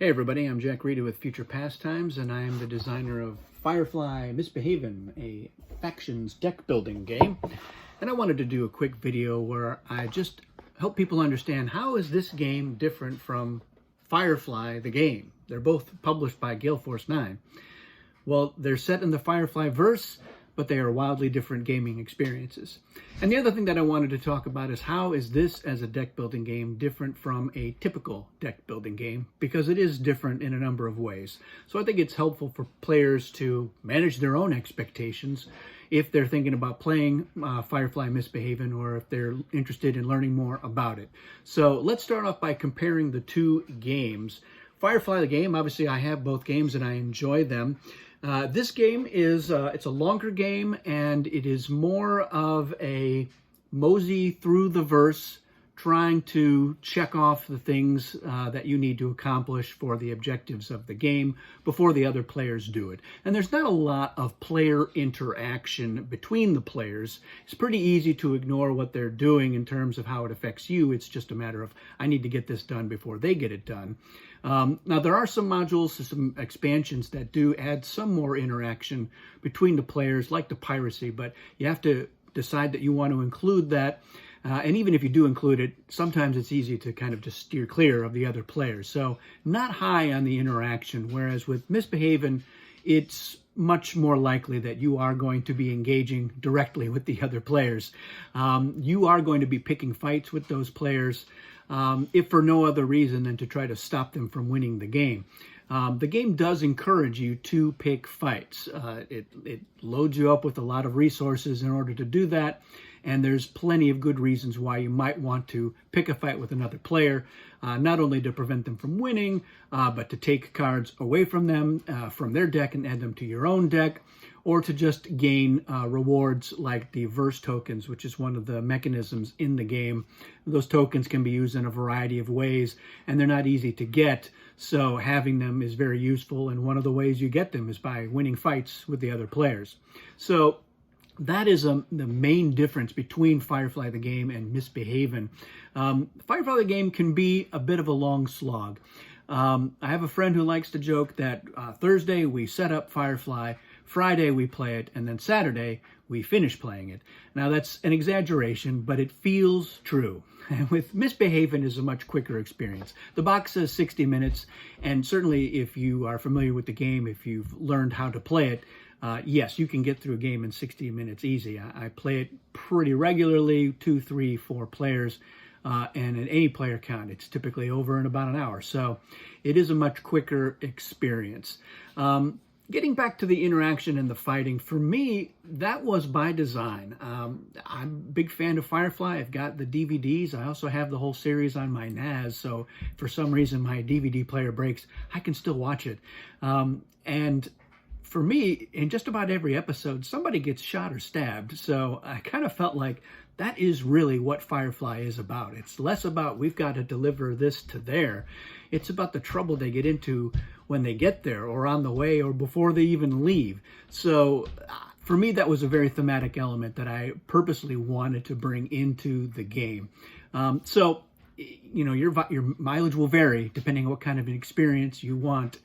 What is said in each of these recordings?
Hey everybody, I'm Jack Reda with Future Pastimes, and I am the designer of Firefly Misbehavin, a factions deck building game. And I wanted to do a quick video where I just help people understand how is this game different from Firefly the Game. They're both published by Gale Force 9. Well, they're set in the Firefly verse, but they are wildly different gaming experiences. And the other thing that I wanted to talk about is how is this as a deck building game different from a typical deck building game, because it is different in a number of ways. So I think it's helpful for players to manage their own expectations if they're thinking about playing Firefly Misbehavin, or if they're interested in learning more about it. So let's start off by comparing the two games. Firefly the Game, obviously I have both games and I enjoy them. This game is, it's a longer game, and it is more of a mosey through the verse, trying to check off the things that you need to accomplish for the objectives of the game before the other players do it. And there's not a lot of player interaction between the players. It's pretty easy to ignore what they're doing in terms of how it affects you. It's just a matter of, I need to get this done before they get it done. Now, there are some modules, some expansions that do add some more interaction between the players, like the piracy, but you have to decide that you want to include that. And even if you do include it, sometimes it's easy to kind of just steer clear of the other players. So not high on the interaction, whereas with Misbehavin, it's much more likely that you are going to be engaging directly with the other players. You are going to be picking fights with those players, if for no other reason than to try to stop them from winning the game. The game does encourage you to pick fights. It loads you up with a lot of resources in order to do that, and there's plenty of good reasons why you might want to pick a fight with another player, not only to prevent them from winning, but to take cards away from them, from their deck, and add them to your own deck, or to just gain rewards like the verse tokens, which is one of the mechanisms in the game. Those tokens can be used in a variety of ways, and they're not easy to get, so having them is very useful, and one of the ways you get them is by winning fights with the other players. So that is the main difference between Firefly the Game and Misbehavin. Firefly the Game can be a bit of a long slog. I have a friend who likes to joke that Thursday we set up Firefly, Friday we play it, and then Saturday we finish playing it. Now that's an exaggeration, but it feels true. And with Misbehavin is a much quicker experience. The box says 60 minutes, and certainly if you are familiar with the game, if you've learned how to play it, yes, you can get through a game in 60 minutes easy. I play it pretty regularly, 2, 3, 4 players, and at any player count, it's typically over in about an hour. So it is a much quicker experience. Getting back to the interaction and the fighting, for me, that was by design. I'm a big fan of Firefly. I've got the DVDs. I also have the whole series on my NAS, so if for some reason my DVD player breaks, I can still watch it. And for me, in just about every episode, somebody gets shot or stabbed, so I kind of felt like that is really what Firefly is about. It's less about we've got to deliver this to there. It's about the trouble they get into when they get there, or on the way, or before they even leave. So for me, that was a very thematic element that I purposely wanted to bring into the game. So, you know, your mileage will vary depending on what kind of an experience you want.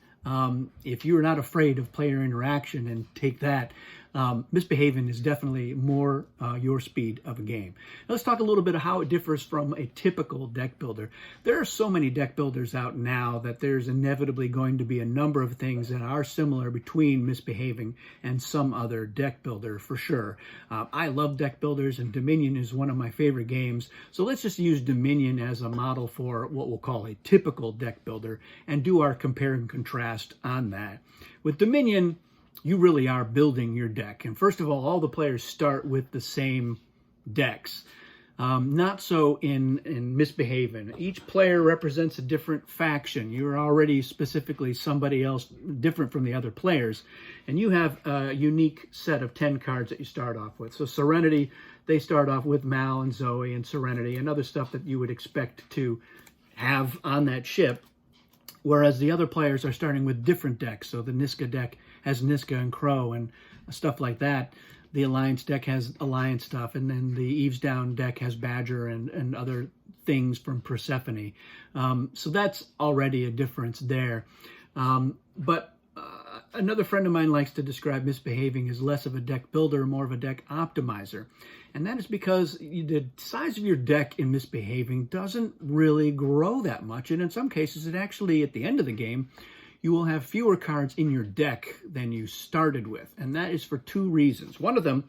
If you're not afraid of player interaction and take that, Misbehavin is definitely more your speed of a game. Now let's talk a little bit of how it differs from a typical deck builder. There are so many deck builders out now that there's inevitably going to be a number of things that are similar between Misbehavin and some other deck builder for sure. I love deck builders, and Dominion is one of my favorite games. So let's just use Dominion as a model for what we'll call a typical deck builder and do our compare and contrast on that. With Dominion, you really are building your deck. And first of all the players start with the same decks. Not so in Misbehavin. Each player represents a different faction. You're already specifically somebody else different from the other players. And you have a unique set of 10 cards that you start off with. So Serenity, they start off with Mal and Zoe and Serenity and other stuff that you would expect to have on that ship. Whereas the other players are starting with different decks. So the Niska deck has Niska and Crow and stuff like that. The Alliance deck has Alliance stuff. And then the Eves Down deck has Badger and other things from Persephone. So that's already a difference there. But another friend of mine likes to describe Misbehaving as less of a deck builder, more of a deck optimizer. And that is because the size of your deck in Misbehaving doesn't really grow that much. And in some cases, it actually, at the end of the game, you will have fewer cards in your deck than you started with. And that is for two reasons. One of them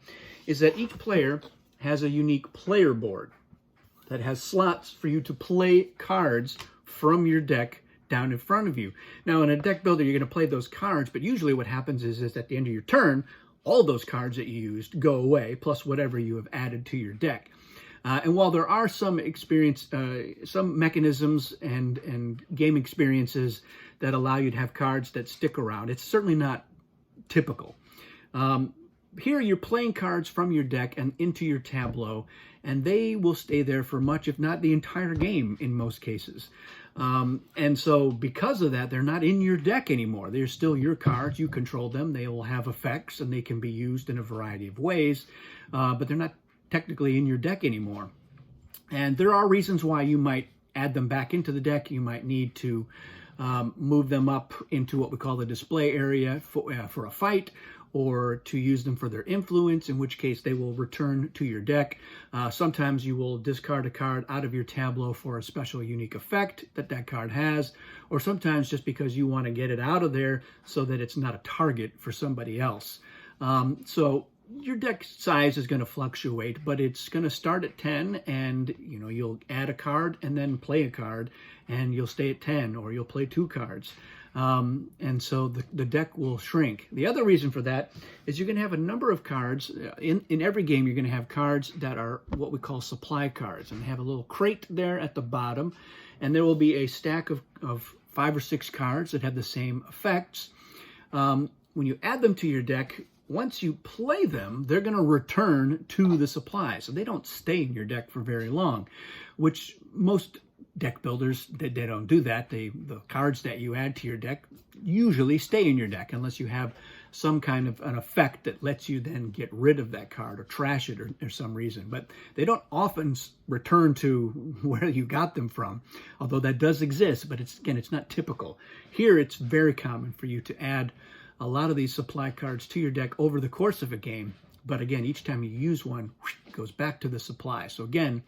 is that each player has a unique player board that has slots for you to play cards from your deck down in front of you. Now, in a deck builder, you're going to play those cards, but usually what happens is at the end of your turn, all those cards that you used go away, plus whatever you have added to your deck. And while there are some mechanisms and game experiences that allow you to have cards that stick around, it's certainly not typical. Here you're playing cards from your deck and into your tableau, and they will stay there for much, if not the entire game in most cases. And so because of that, they're not in your deck anymore. They're still your cards. You control them. They will have effects, and they can be used in a variety of ways, but they're not technically in your deck anymore. And there are reasons why you might add them back into the deck. You might need to move them up into what we call the display area for a fight, or to use them for their influence, in which case they will return to your deck. Sometimes you will discard a card out of your tableau for a special unique effect that card has, or sometimes just because you want to get it out of there so that it's not a target for somebody else. So your deck size is going to fluctuate, but it's going to start at 10, and you'll add a card and then play a card, and you'll stay at 10, or you'll play 2 cards. And so the deck will shrink. The other reason for that is you're going to have a number of cards. In every game, you're going to have cards that are what we call supply cards, and they have a little crate there at the bottom, and there will be a stack of 5 or 6 cards that have the same effects. When you add them to your deck, once you play them, they're going to return to the supply. So they don't stay in your deck for very long, which most deck builders, they don't do that. The cards that you add to your deck usually stay in your deck unless you have some kind of an effect that lets you then get rid of that card or trash it or some reason. But they don't often return to where you got them from, although that does exist, but it's not typical. Here, it's very common for you to add a lot of these supply cards to your deck over the course of a game. But again, each time you use one, it goes back to the supply. So again,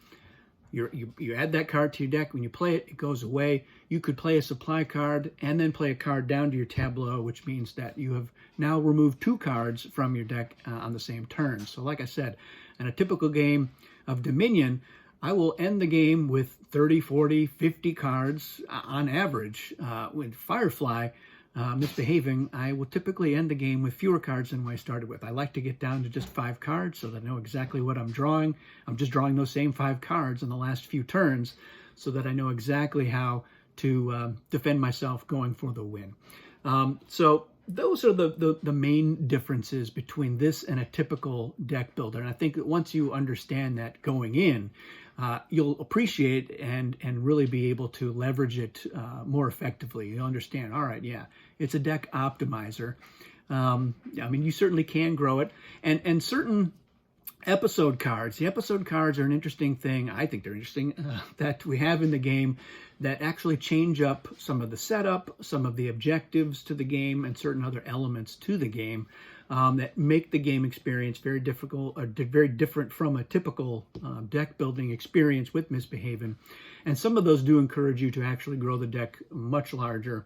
you add that card to your deck. When you play it, it goes away. You could play a supply card and then play a card down to your tableau, which means that you have now removed 2 cards from your deck on the same turn. So like I said, in a typical game of Dominion, I will end the game with 30, 40, 50 cards on average. With Firefly, Misbehaving, I will typically end the game with fewer cards than what I started with. I like to get down to just 5 cards so that I know exactly what I'm drawing. I'm just drawing those same 5 cards in the last few turns so that I know exactly how to defend myself going for the win. So those are the main differences between this and a typical deck builder. And I think that once you understand that going in, you'll appreciate and really be able to leverage it more effectively. You'll understand, all right, yeah, it's a deck optimizer. I mean, you certainly can grow it. And certain episode cards, the episode cards are an interesting thing. I think they're interesting, that we have in the game that actually change up some of the setup, some of the objectives to the game, and certain other elements to the game. That make the game experience very different from a typical deck building experience with Misbehavin'. And some of those do encourage you to actually grow the deck much larger.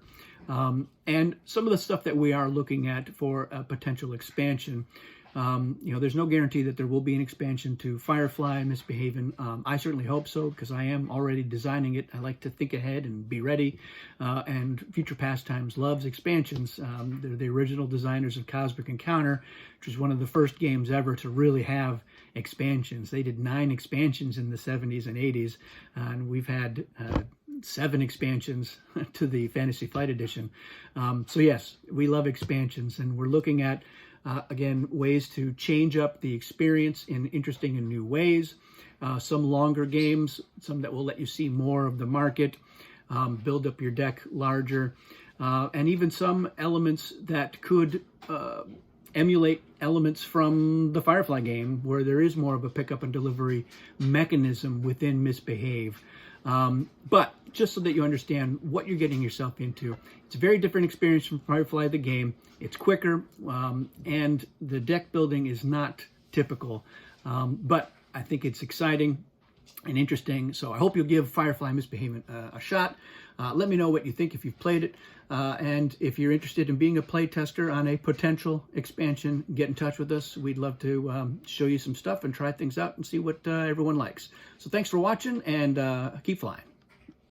And some of the stuff that we are looking at for a potential expansion, there's no guarantee that there will be an expansion to Firefly and Misbehavin'. I certainly hope so, because I am already designing it. I like to think ahead and be ready. And Future Pastimes loves expansions. They're the original designers of Cosmic Encounter, which was one of the first games ever to really have expansions. They did 9 expansions in the 70s and 80s, and we've had 7 expansions to the Fantasy Flight Edition. So yes, we love expansions, and we're looking at again, ways to change up the experience in interesting and new ways. Some longer games, some that will let you see more of the market, build up your deck larger, and even some elements that could emulate elements from the Firefly game, where there is more of a pickup and delivery mechanism within Misbehave. But just so that you understand what you're getting yourself into, it's a very different experience from Firefly the Game. It's quicker, and the deck building is not typical, but I think it's exciting and interesting. So I hope you'll give Firefly Misbehavin a shot. Let me know what you think if you've played it. And if you're interested in being a play tester on a potential expansion, get in touch with us. We'd love to show you some stuff and try things out and see what everyone likes. So thanks for watching, and keep flying.